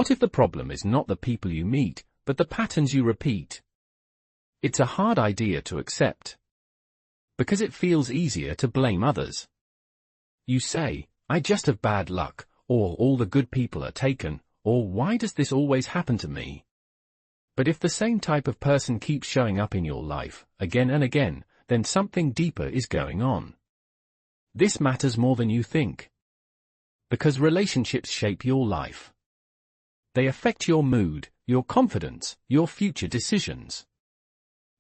What if the problem is not the people you meet, but the patterns you repeat? It's a hard idea to accept, because it feels easier to blame others. You say, I just have bad luck, or all the good people are taken, or why does this always happen to me? But if the same type of person keeps showing up in your life, again and again, then something deeper is going on. This matters more than you think. Because relationships shape your life. They affect your mood, your confidence, your future decisions.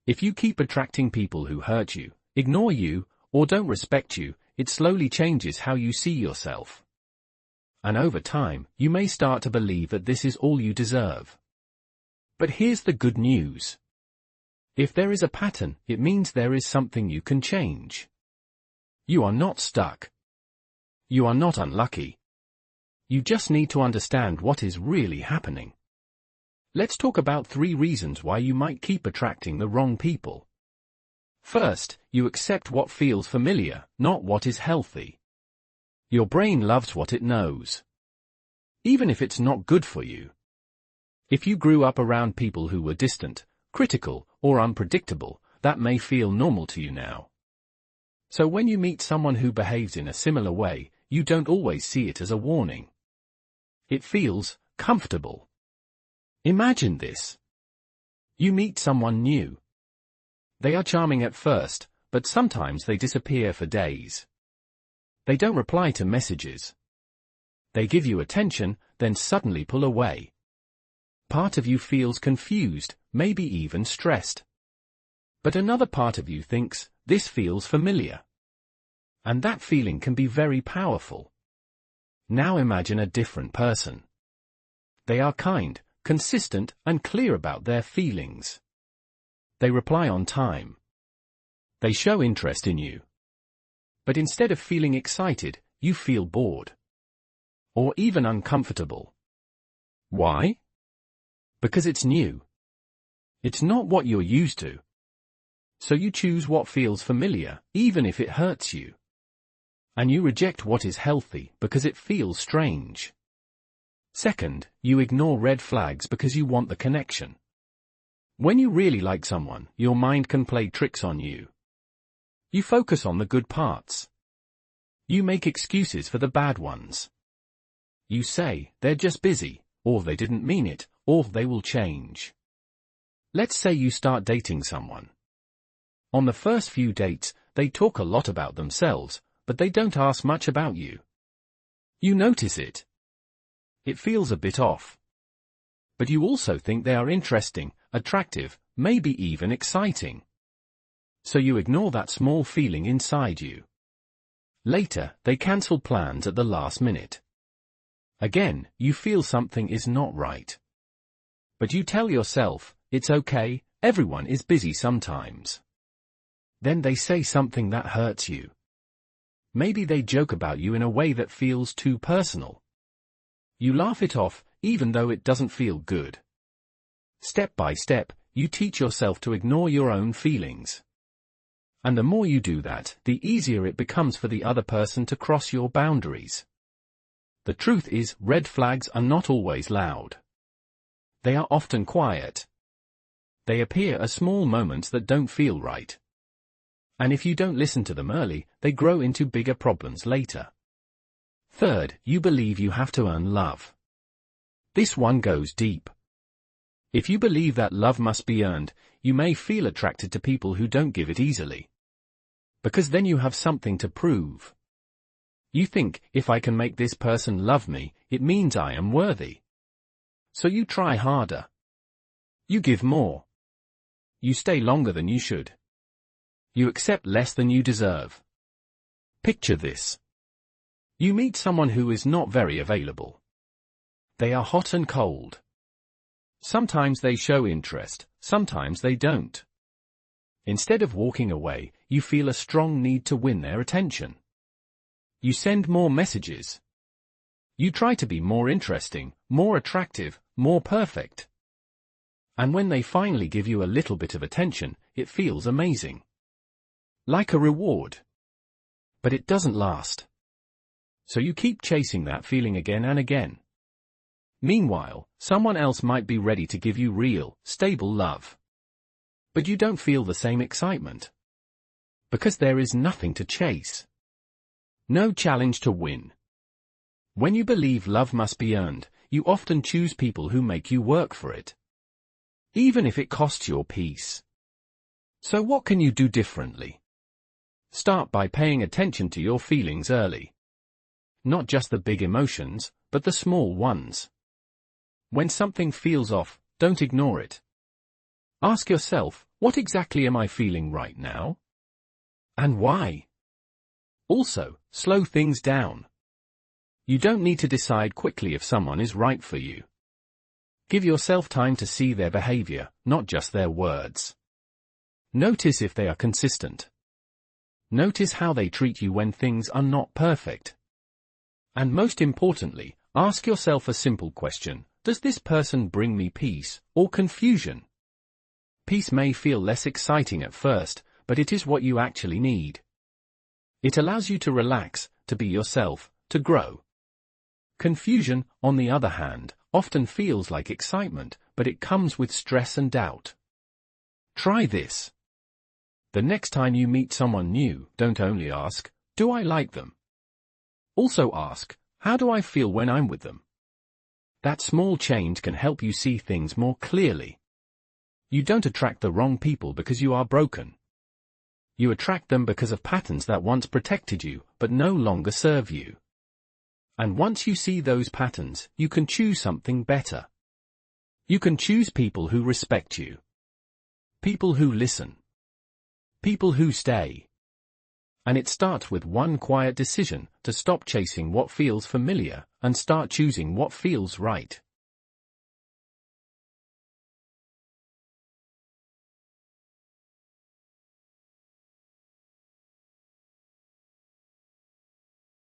If you keep attracting people who hurt you, ignore you, or don't respect you, it slowly changes how you see yourself. And over time, you may start to believe that this is all you deserve. But here's the good news. If there is a pattern, it means there is something you can change. You are not stuck. You are not unlucky. You just need to understand what is really happening. Let's talk about 3 reasons why you might keep attracting the wrong people. First, you accept what feels familiar, not what is healthy. Your brain loves what it knows, even if it's not good for you. If you grew up around people who were distant, critical, or unpredictable, that may feel normal to you now. So when you meet someone who behaves in a similar way, you don't always see it as a warning. It feels comfortable. Imagine this. You meet someone new. They are charming at first, but sometimes they disappear for days. They don't reply to messages. They give you attention, then suddenly pull away. Part of you feels confused, maybe even stressed. But another part of you thinks, this feels familiar. And that feeling can be very powerful. Now imagine a different person. They are kind, consistent, and clear about their feelings. They reply on time. They show interest in you. But instead of feeling excited, you feel bored. Or even uncomfortable. Why? Because it's new. It's not what you're used to. So you choose what feels familiar, even if it hurts you. And you reject what is healthy because it feels strange. Second, you ignore red flags because you want the connection. When you really like someone, your mind can play tricks on you. You focus on the good parts. You make excuses for the bad ones. You say, they're just busy, or they didn't mean it, or they will change. Let's say you start dating someone. On the first few dates, they talk a lot about themselves, but they don't ask much about you. You notice it. It feels a bit off. But you also think they are interesting, attractive, maybe even exciting. So you ignore that small feeling inside you. Later, they cancel plans at the last minute. Again, you feel something is not right. But you tell yourself, it's okay, everyone is busy sometimes. Then they say something that hurts you. Maybe they joke about you in a way that feels too personal. You laugh it off, even though it doesn't feel good. Step by step, you teach yourself to ignore your own feelings. And the more you do that, the easier it becomes for the other person to cross your boundaries. The truth is, red flags are not always loud. They are often quiet. They appear as small moments that don't feel right. And if you don't listen to them early, they grow into bigger problems later. Third, you believe you have to earn love. This one goes deep. If you believe that love must be earned, you may feel attracted to people who don't give it easily. Because then you have something to prove. You think, if I can make this person love me, it means I am worthy. So you try harder. You give more. You stay longer than you should. You accept less than you deserve. Picture this. You meet someone who is not very available. They are hot and cold. Sometimes they show interest, sometimes they don't. Instead of walking away, you feel a strong need to win their attention. You send more messages. You try to be more interesting, more attractive, more perfect. And when they finally give you a little bit of attention, it feels amazing. Like a reward. But it doesn't last. So you keep chasing that feeling again and again. Meanwhile, someone else might be ready to give you real, stable love. But you don't feel the same excitement. Because there is nothing to chase. No challenge to win. When you believe love must be earned, you often choose people who make you work for it. Even if it costs your peace. So what can you do differently? Start by paying attention to your feelings early. Not just the big emotions, but the small ones. When something feels off, don't ignore it. Ask yourself, what exactly am I feeling right now? And why? Also, slow things down. You don't need to decide quickly if someone is right for you. Give yourself time to see their behavior, not just their words. Notice if they are consistent. Notice how they treat you when things are not perfect. And most importantly, ask yourself a simple question: does this person bring me peace or confusion? Peace may feel less exciting at first, but it is what you actually need. It allows you to relax, to be yourself, to grow. Confusion, on the other hand, often feels like excitement, but it comes with stress and doubt. Try this. The next time you meet someone new, don't only ask, do I like them? Also ask, how do I feel when I'm with them? That small change can help you see things more clearly. You don't attract the wrong people because you are broken. You attract them because of patterns that once protected you, but no longer serve you. And once you see those patterns, you can choose something better. You can choose people who respect you. People who listen. People who stay. And it starts with one quiet decision to stop chasing what feels familiar and start choosing what feels right.